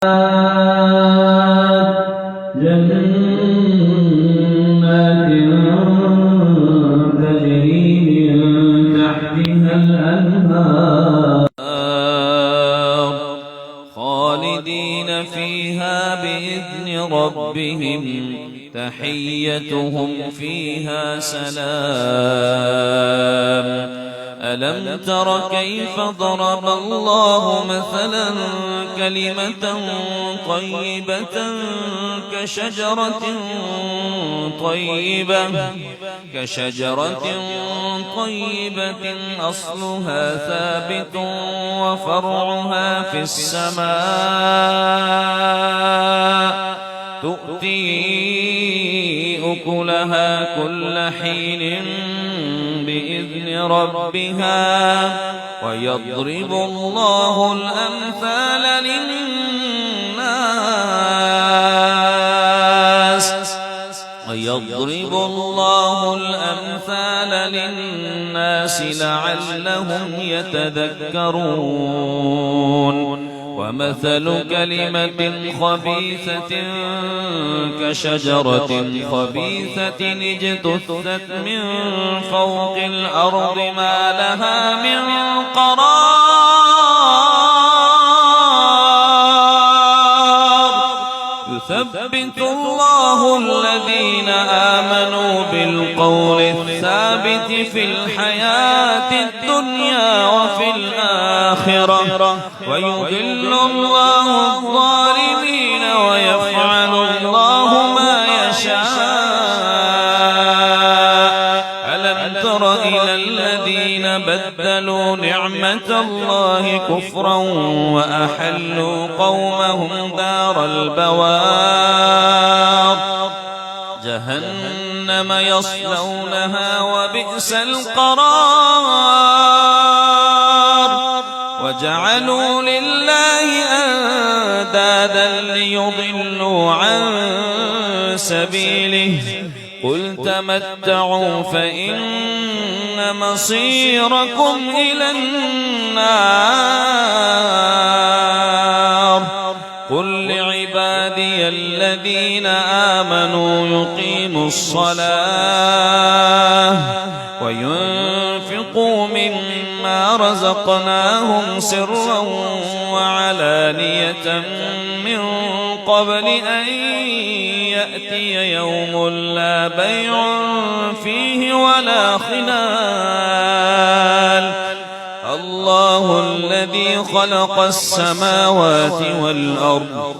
جنات تجري من تحتها الأنهار خالدين فيها بإذن ربهم تحيتهم فيها سلام. ألم تر كيف ضرب الله مثلا كلمة طيبة كشجرة طيبة أصلها ثابت وفرعها في السماء تؤتي أكلها كل حين بإذن ربها ويضرب الله الأمثال للناس لعلهم يتذكرون. ومثل كلمة خبيثة كشجرة خبيثة اجتثت من فوق الأرض ما لها من قرار. يثبت الله الذين آمنوا بالقول الثابت في الحياة الدنيا وفي الآخرة ويضل الله الظالمين ويفعل الله ما يشاء. ألم تر إلى الذين بدلوا نعمة الله كفرا وأحلوا قومهم دار البوار جهنم يصلونها وبئس القرار. وجعلوا لله أندادا ليضلوا عن سبيله قل تمتعوا فإن مصيركم إلى النار. قل لعبادي الذين آمنوا يقيموا الصلاة وينفقوا مما رزقناهم سرا وعلانية من قبل أن يأتي يوم لا بيع فيه ولا خلال. الله الذي خلق السماوات والأرض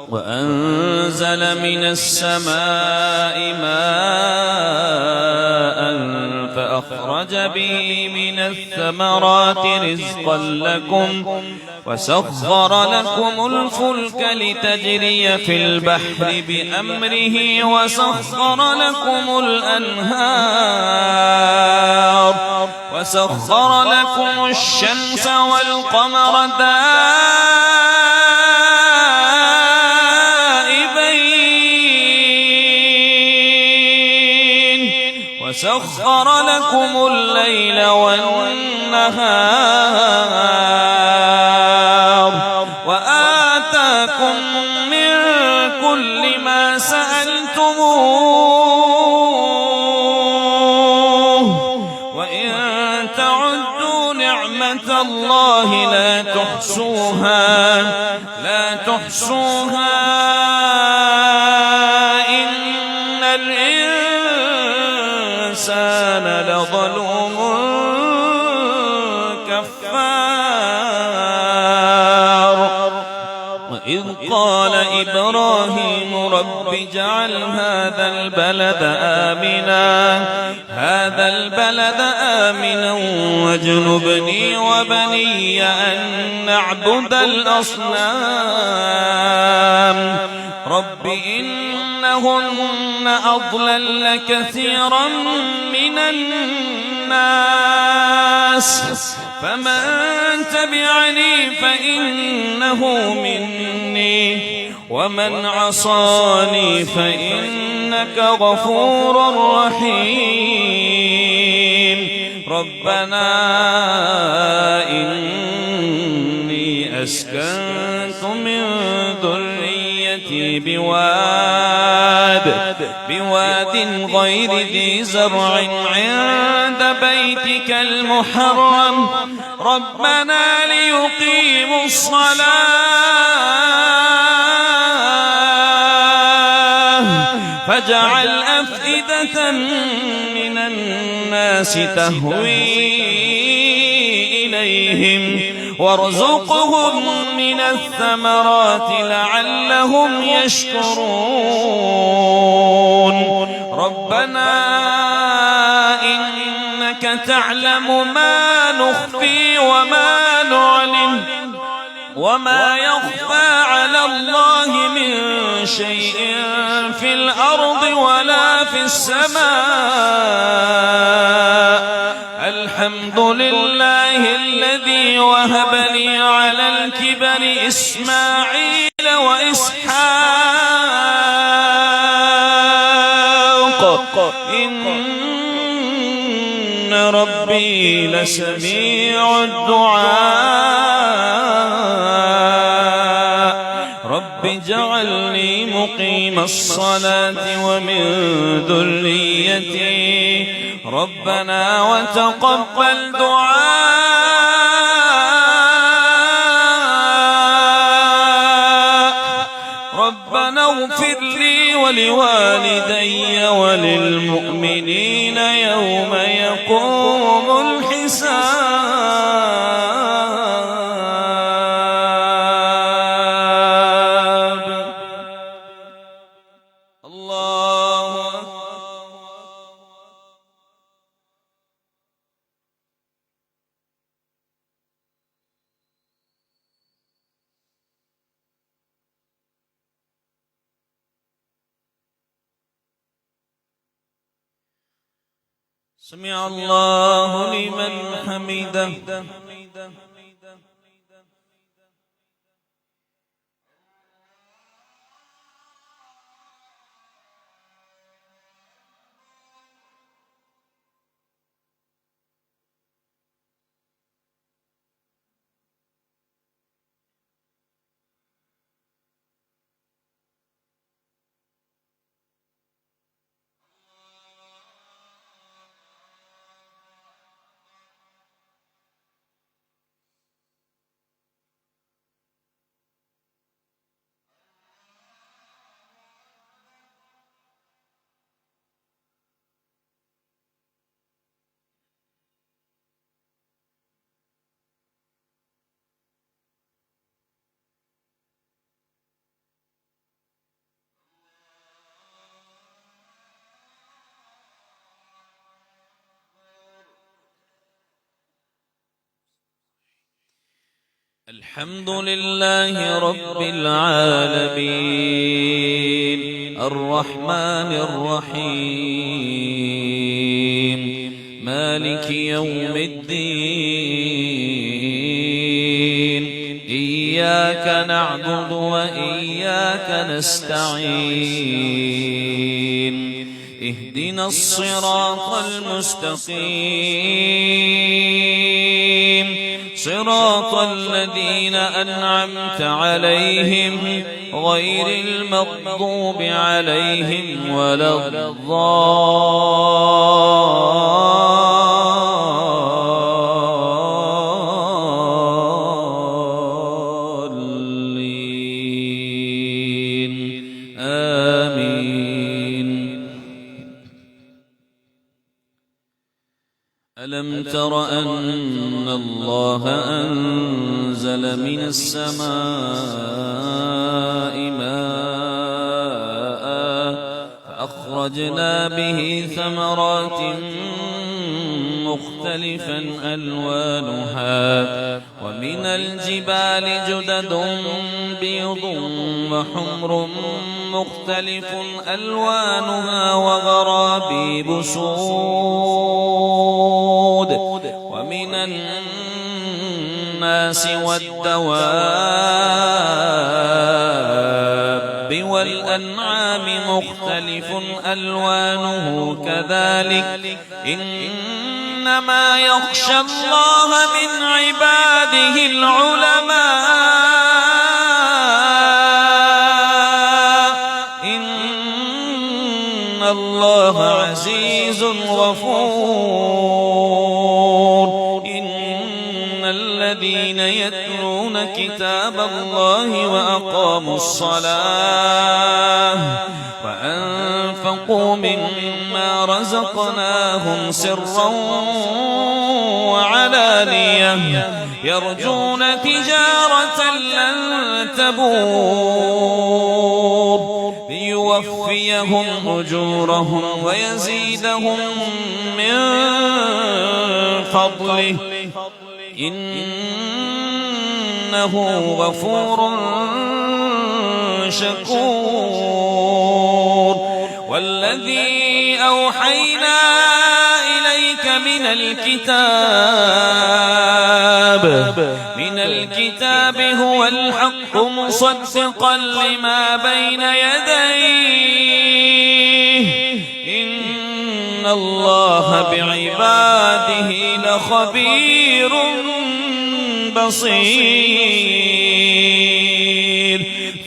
وأنزل من السماء ماء فأخرج به من الثمرات رزقا لكم وسخر لكم الفلك لتجري في البحر بأمره وسخر لكم الأنهار وسخر لكم الشمس والقمر وسخر لكم الليل والنهار وآتاكم من كل ما سألتموه وإن تعدوا نعمة الله لا تحصوها إن الإنسان لظلوم كفار. وإذ قال إبراهيم رب اجعل هذا البلد آمنا واجنبني وبني أن نعبد الأصنام. رب إنهن أضللن كثيرا من الناس فمن تبعني فإنه مني ومن عصاني فإنك غفور رحيم. ربنا إني أسكنت من ذريتي بواد غير ذي زرع عند بيتك المحرم ربنا ليقيموا الصلاة فاجعل أفئدة من الناس تهوي إليهم وارزقهم من الثمرات لعلهم يشكرون ربنا إنك تعلم ما نخفي وما نعلن وما يخفى على الله من شيء في الأرض ولا في السماء الحمد لله الذي وهب لي على الكبر إسماعيل وإسحاق إن ربي لسميع الدعاء رب اجعلني مقيم الصلاة ومن ذريتي ربنا وتقبل دعاء ربنا اغفر لي ولوالدي وللمؤمنين يوم يقوم الحساب الله سمع الله لمن حمده الحمد لله رب العالمين الرحمن الرحيم مالك يوم الدين إياك نعبد وإياك نستعين اهدنا الصراط المستقيم صراط الذين أنعمت عليهم غير المغضوب عليهم ولا الضالين آمين ألم تر أن الله أنزل من السماء ماء فأخرجنا به ثمرات مختلفا ألوانها ومن الجبال جدد بيض وحمر مختلف ألوانها وغرابيب سود ومن الناس والدواب والأنعام مختلف ألوانه كذلك إنما يخشى الله من عباده العلماء الله عزيز غفور إن الذين يتلون كتاب الله وأقاموا الصلاة وأنفقوا مما رزقناهم سرا وعلانية يرجون تجارة لن تبور ليوفيهم أجورهم ويزيدهم من فضله إنه غفور شكور والذي أوحينا إليك من الكتاب هو الحق مصدقا لما بين يديه إن الله بعباده لخبير بصير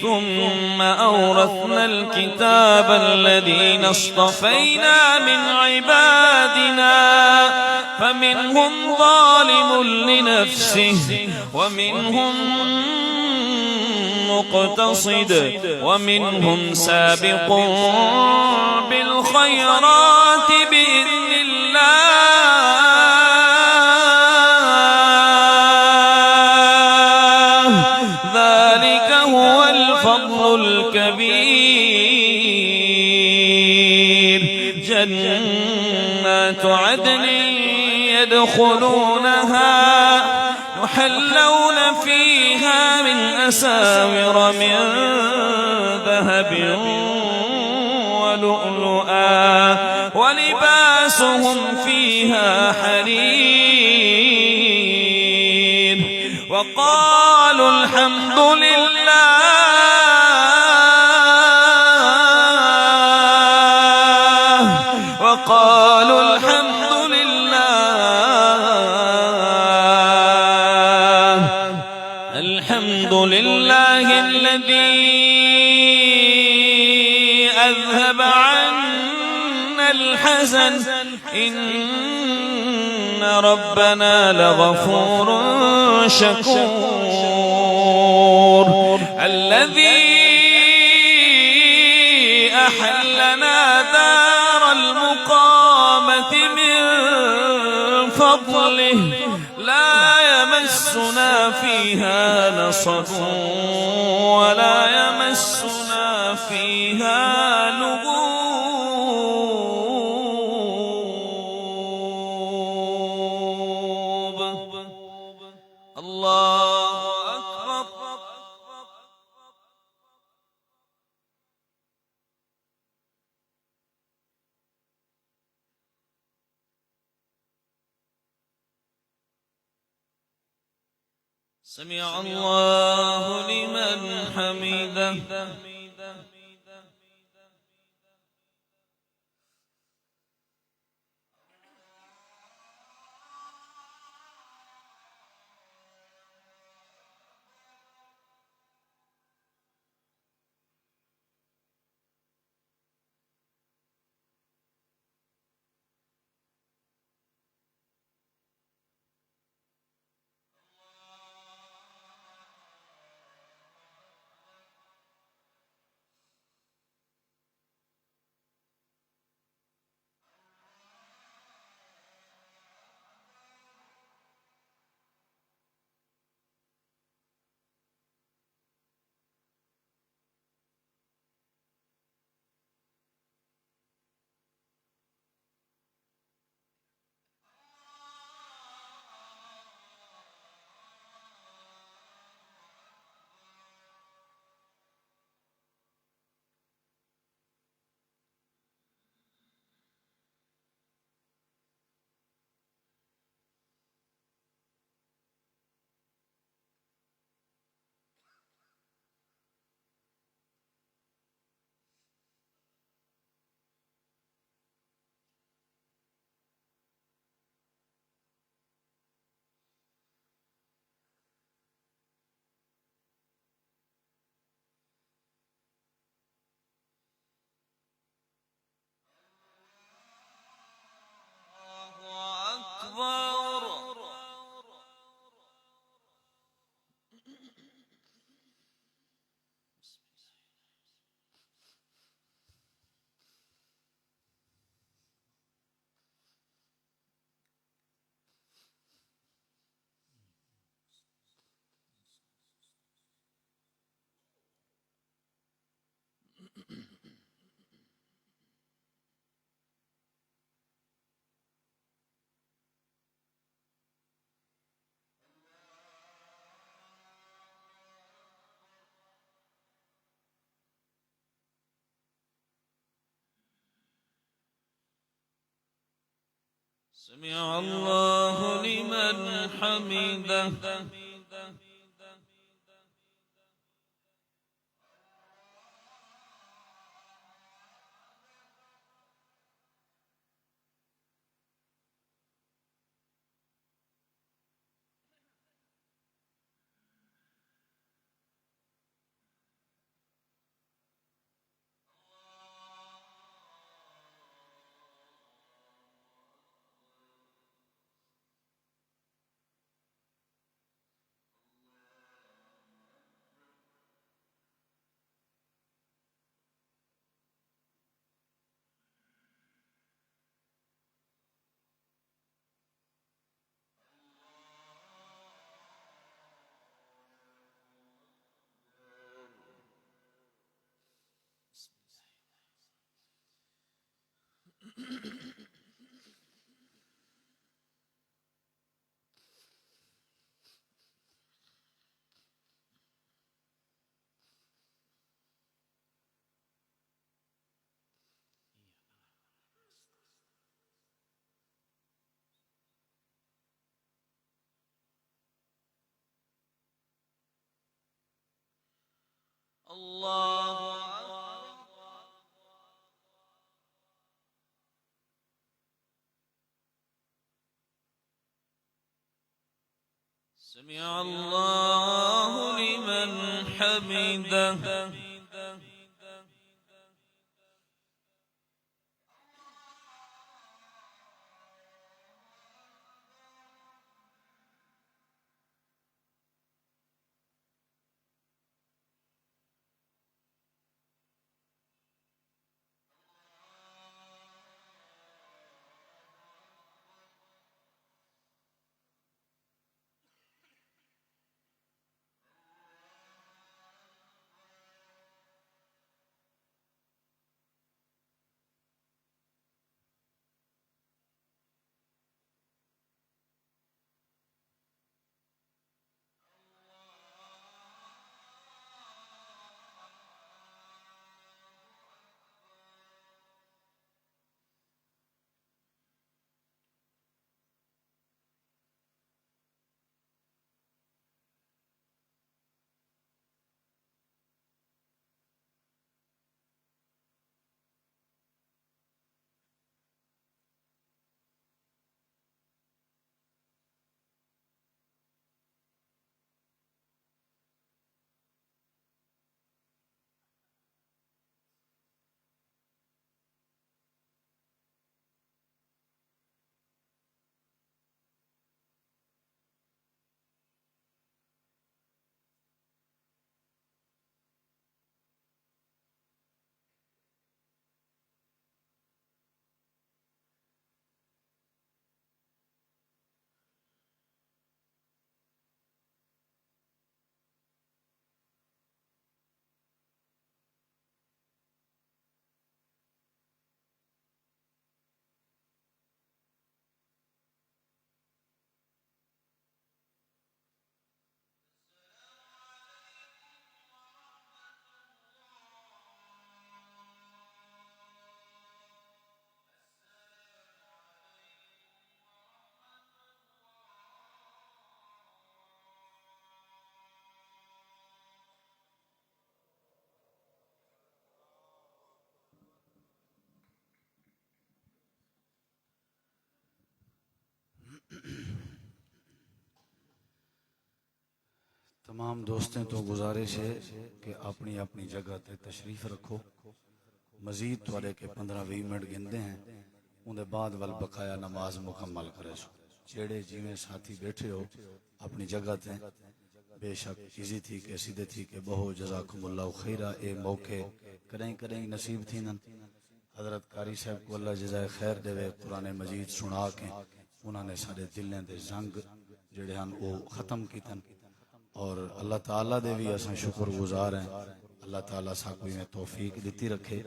ثم أورثنا الكتاب الذين اصطفينا من عبادنا فمنهم ظالم لنفسه ومنهم مقتصد ومنهم سابق بالخيرات بإذن الله ذلك هو الفضل الكبير جنات عدن يدخلونها يحلون فيها من أساور من ذهب ولؤلؤا ولباسهم فيها حرير وقالوا الحمد لله الذي أذهب عنا الحزن إن ربنا لغفور شكور الذي أحلنا دار المقامة من فضله لا يمسنا فيها نصب ولا يمسنا فيها لغوب الله أكبر سمع الله لمن حمده سمع الله لمن حمده. الله أكبر. سمع الله لمن حمده. तमाम दोस्तों तो गुजारिश है कि अपनी अपनी जगह ते तशरीफ रखो। मजीद थोड़े के 15-20 मिनट गिनते हैं, उनके बाद वल बकाया नमाज मुकम्मल करे सो। जेड़े जिमें साथी बैठे हो अपनी जगह ते बेशक इजी थी के सीधे थी के बहु जज़ाकुमुल्लाह खैरा। ए मौके करें करें नसीब थी न। हजरत कारी साहब को अल्लाह जज़ाए खैर देवे। कुरान मजीद सुना के उन्होंने सारे दिलों के जंग जेड़े हैं वो खत्म कीतन और अल्लाह ताला दे भी असां शुक्र गुजार हैं। अल्लाह ताला साकू में तौफीक दिती रखे।